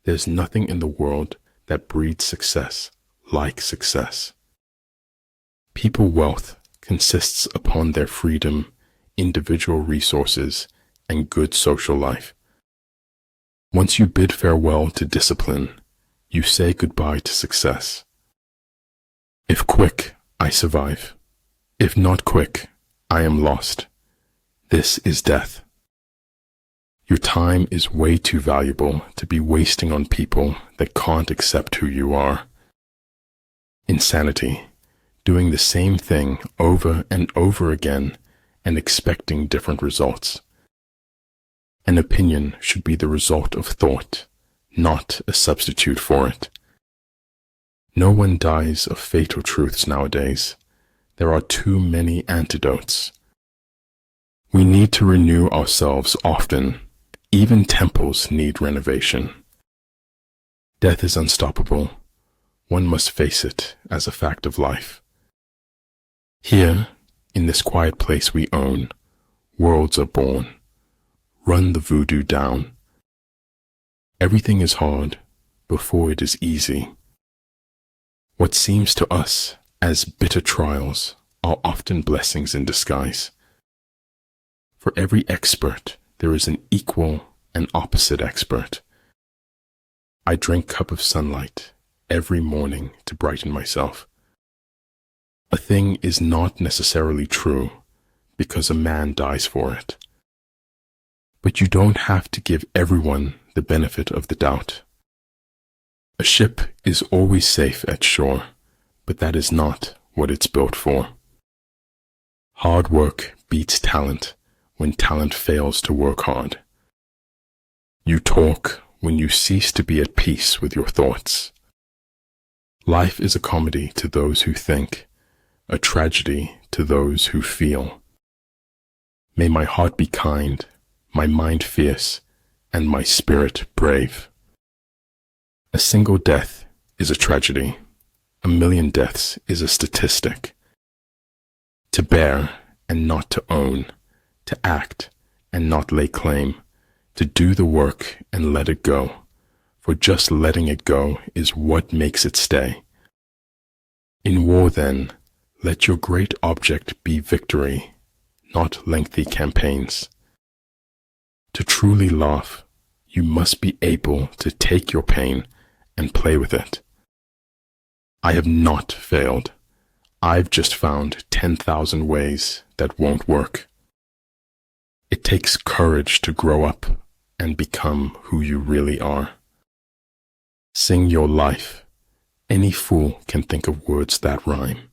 There's nothing in the world that breeds success like success. People wealth consists upon their freedom, individual resources, and good social life. Once you bid farewell to discipline, you say goodbye to success. If quick, I survive. If not quick, I am lost. This is death. Your time is way too valuable to be wasting on people that can't accept who you are. Insanity, doing the same thing over and over again and expecting different results. An opinion should be the result of thought, not a substitute for it. No one dies of fatal truths nowadays. There are too many antidotes. We need to renew ourselves often. Even temples need renovation. Death is unstoppable. One must face it as a fact of life. Here, in this quiet place we own, worlds are born. Run the voodoo down. Everything is hard before it is easy. What seems to us as bitter trials are often blessings in disguise. For every expert, there is an equal and opposite expert. I drink a cup of sunlight every morning to brighten myself. A thing is not necessarily true because a man dies for it. But you don't have to give everyone the benefit of the doubt. A ship is always safe at shore, but that is not what it's built for. Hard work beats talent when talent fails to work hard. You talk when you cease to be at peace with your thoughts. Life is a comedy to those who think, a tragedy to those who feel. May my heart be kind, my mind fierce, and my spirit brave. A single death is a tragedy. 1,000,000 deaths is a statistic. To bear and not to own, to act and not lay claim, to do the work and let it go, for just letting it go is what makes it stay. In war, then, let your great object be victory, not lengthy campaigns. To truly laugh, you must be able to take your pain and play with it. I have not failed. I've just found 10,000 ways that won't work. It takes courage to grow up and become who you really are. Sing your life. Any fool can think of words that rhyme.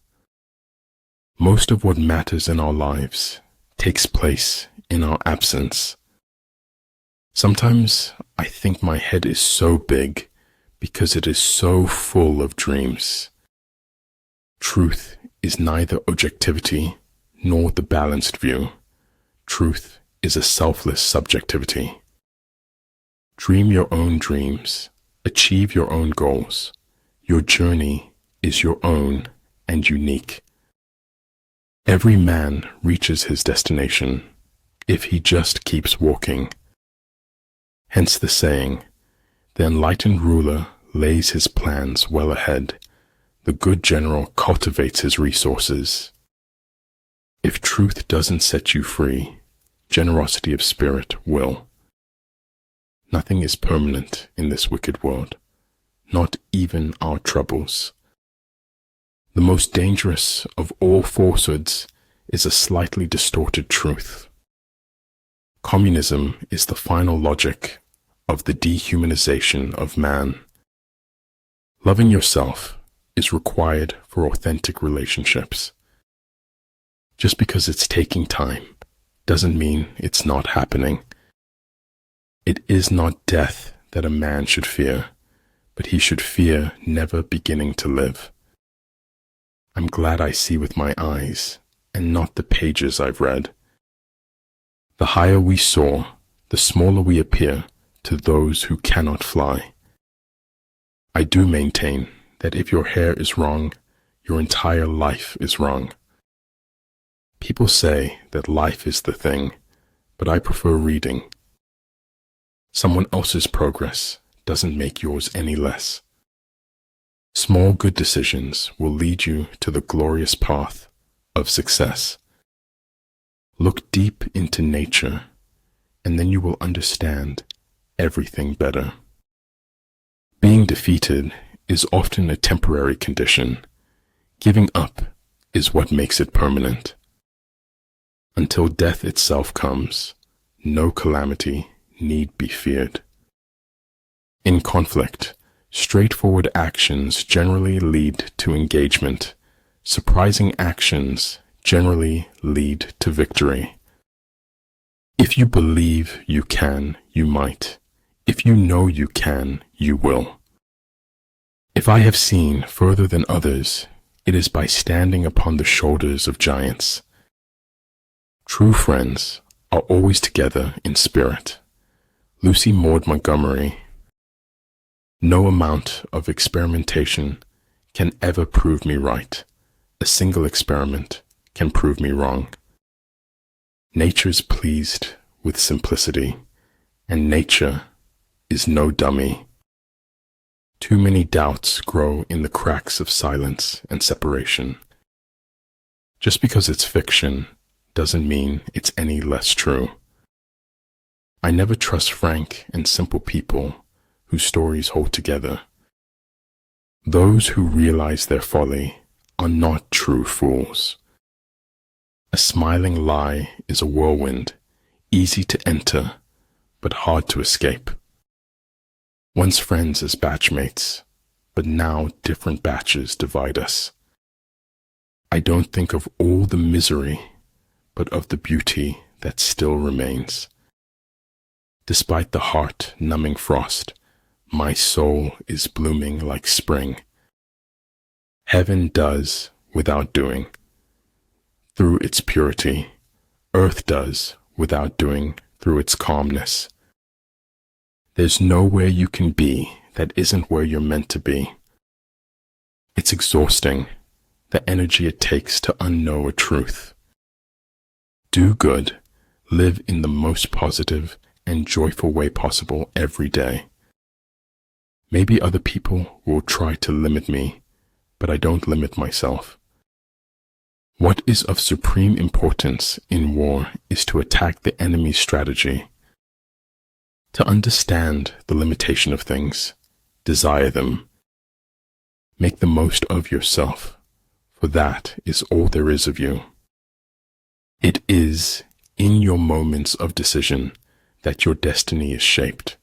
Most of what matters in our lives takes place in our absence. Sometimes I think my head is so big because it is so full of dreams. Truth is neither objectivity nor the balanced view. Truth is a selfless subjectivity. Dream your own dreams. Achieve your own goals. Your journey is your own and unique. Every man reaches his destination if he just keeps walking. Hence the saying, the enlightened ruler lays his plans well ahead. The good general cultivates his resources. If truth doesn't set you free, generosity of spirit will. Nothing is permanent in this wicked world, not even our troubles. The most dangerous of all falsehoods is a slightly distorted truth. Communism is the final logic of the dehumanization of man. Loving yourself is required for authentic relationships. Just because it's taking time doesn't mean it's not happening. It is not death that a man should fear, but he should fear never beginning to live. I'm glad I see with my eyes and not the pages I've read. The higher we soar, the smaller we appear to those who cannot fly. I do maintain that if your hair is wrong, your entire life is wrong. People say that life is the thing, but I prefer reading. Someone else's progress doesn't make yours any less. Small good decisions will lead you to the glorious path of success. Look deep into nature, and then you will understand everything better. Being defeated is often a temporary condition. Giving up is what makes it permanent. Until death itself comes, no calamity need be feared. In conflict, straightforward actions generally lead to engagement. Surprising actions generally lead to victory. If you believe you can, you might. If you know you can, you will. If I have seen further than others, it is by standing upon the shoulders of giants. True friends are always together in spirit. Lucy Maud Montgomery. No amount of experimentation can ever prove me right. A single experiment can prove me wrong. Nature's pleased with simplicity, and nature is no dummy. Too many doubts grow in the cracks of silence and separation. Just because it's fiction doesn't mean it's any less true. I never trust frank and simple people whose stories hold together. Those who realize their folly are not true fools. A smiling lie is a whirlwind, easy to enter, but hard to escape. Once friends as batchmates, but now different batches divide us. I don't think of all the misery, but of the beauty that still remains. Despite the heart-numbing frost, my soul is blooming like spring. Heaven does without doing, through its purity. Earth does without doing, through its calmness. There's nowhere you can be that isn't where you're meant to be. It's exhausting, the energy it takes to unknow a truth. Do good, live in the most positive and joyful way possible every day. Maybe other people will try to limit me, but I don't limit myself. What is of supreme importance in war is to attack the enemy's strategy. To understand the limitation of things, desire them. Make the most of yourself, for that is all there is of you. It is in your moments of decision that your destiny is shaped.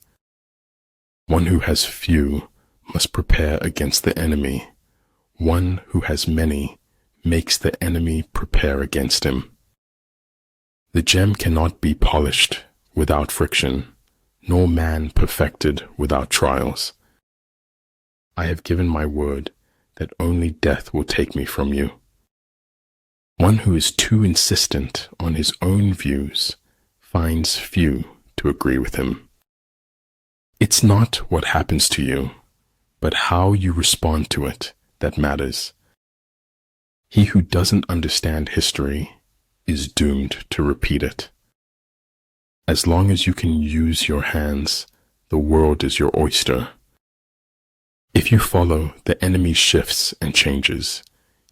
One who has few must prepare against the enemy. One who has many makes the enemy prepare against him. The gem cannot be polished without friction, nor man perfected without trials. I have given my word that only death will take me from you. One who is too insistent on his own views finds few to agree with him. It's not what happens to you, but how you respond to it that matters. He who doesn't understand history is doomed to repeat it. As long as you can use your hands, the world is your oyster. If you follow the enemy's shifts and changes,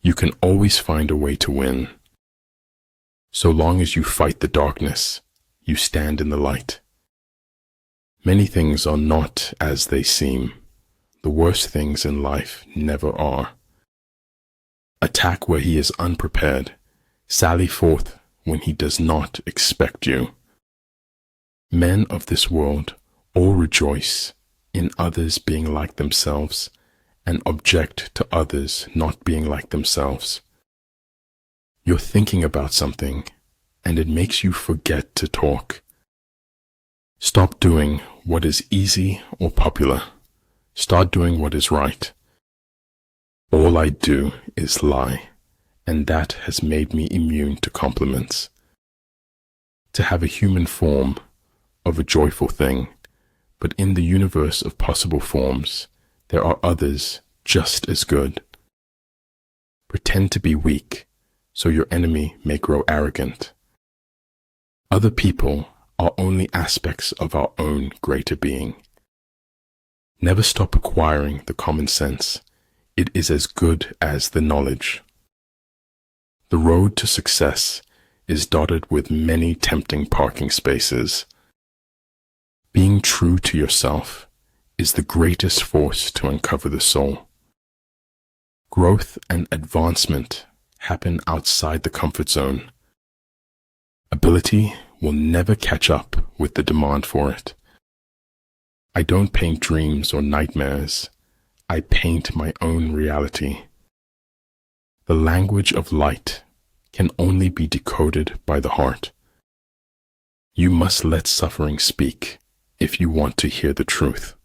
you can always find a way to win. So long as you fight the darkness, you stand in the light. Many things are not as they seem. The worst things in life never are. Attack where he is unprepared. Sally forth when he does not expect you. Men of this world all rejoice in others being like themselves and object to others not being like themselves. You're thinking about something and it makes you forget to talk. Stop doing what is easy or popular. Start doing what is right. All I do is lie, and that has made me immune to compliments. To have a human form of a joyful thing, but in the universe of possible forms, there are others just as good. Pretend to be weak, so your enemy may grow arrogant. Other people are only aspects of our own greater being. Never stop acquiring the common sense. It is as good as the knowledge. The road to success is dotted with many tempting parking spaces. Being true to yourself is the greatest force to uncover the soul. Growth and advancement happen outside the comfort zone. Ability will never catch up with the demand for it. I don't paint dreams or nightmares. I paint my own reality. The language of light can only be decoded by the heart. You must let suffering speak if you want to hear the truth.